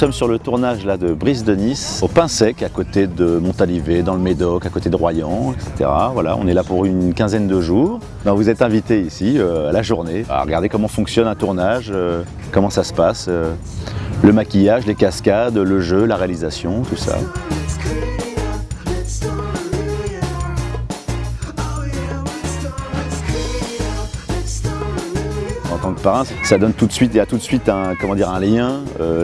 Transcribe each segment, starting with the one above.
sommes sur le tournage là, de Brise de Nice, au Pin Sec, à côté de Montalivet, dans le Médoc, à côté de Royan, etc. Voilà, on est là pour une quinzaine de jours. Ben, vous êtes invités ici à la journée à regarder comment fonctionne un tournage, comment ça se passe, le maquillage, les cascades, le jeu, la réalisation, tout ça. En tant que parrain, ça donne tout de suite, il y a tout de suite un lien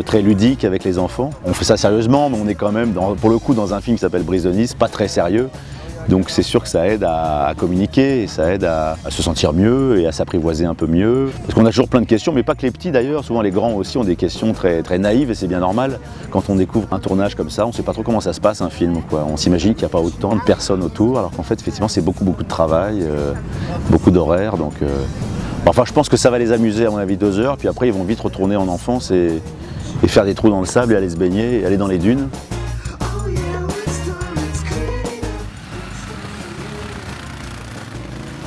très ludique avec les enfants. On fait ça sérieusement, mais on est quand même, pour le coup, dans un film qui s'appelle Brise de Nice, pas très sérieux. Donc c'est sûr que ça aide à communiquer, et ça aide à se sentir mieux et à s'apprivoiser un peu mieux. Parce qu'on a toujours plein de questions, mais pas que les petits d'ailleurs, souvent les grands aussi ont des questions très, très naïves et c'est bien normal. Quand on découvre un tournage comme ça, on ne sait pas trop comment ça se passe un film, quoi. On s'imagine qu'il n'y a pas autant de personnes autour, alors qu'en fait effectivement c'est beaucoup de travail, beaucoup d'horaires. Donc, enfin je pense que ça va les amuser à mon avis 2 heures, puis après ils vont vite retourner en enfance et faire des trous dans le sable et aller se baigner et aller dans les dunes.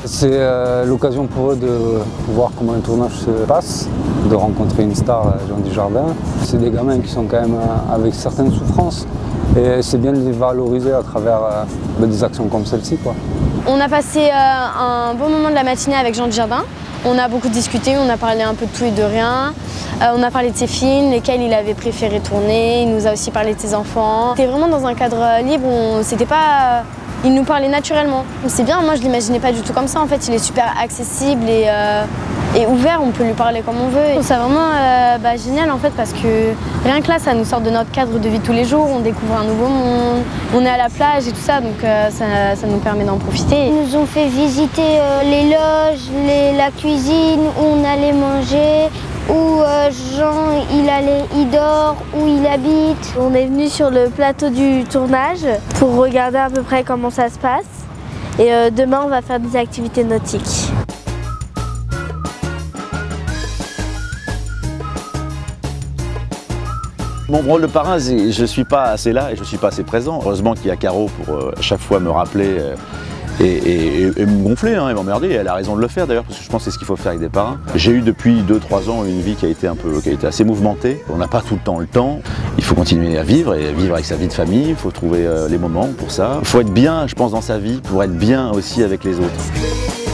C'est l'occasion pour eux de voir comment un tournage se passe, de rencontrer une star, Jean Dujardin. C'est des gamins qui sont quand même avec certaines souffrances et c'est bien de les valoriser à travers des actions comme celle-ci, quoi. On a passé un bon moment de la matinée avec Jean Dujardin. On a beaucoup discuté, on a parlé un peu de tout et de rien. On a parlé de ses films, lesquels il avait préféré tourner. Il nous a aussi parlé de ses enfants. C'était vraiment dans un cadre libre, il nous parlait naturellement. C'est bien, moi je l'imaginais pas du tout comme ça. En fait, il est super accessible et ouvert, on peut lui parler comme on veut. Je trouve ça vraiment génial en fait parce que rien que là, ça nous sort de notre cadre de vie de tous les jours. On découvre un nouveau monde, on est à la plage et tout ça, donc ça nous permet d'en profiter. Ils nous ont fait visiter les loges, la cuisine, où on allait manger, où Jean il dort, où il habite. On est venu sur le plateau du tournage pour regarder à peu près comment ça se passe. Et demain, on va faire des activités nautiques. Mon rôle de parrain, je ne suis pas assez là et je ne suis pas assez présent. Heureusement qu'il y a Caro pour à chaque fois me rappeler et me gonfler et m'emmerder. Elle a raison de le faire d'ailleurs, parce que je pense que c'est ce qu'il faut faire avec des parrains. J'ai eu depuis 2-3 ans une vie qui a été assez mouvementée. On n'a pas tout le temps. Il faut continuer à vivre et vivre avec sa vie de famille. Il faut trouver les moments pour ça. Il faut être bien, je pense, dans sa vie pour être bien aussi avec les autres.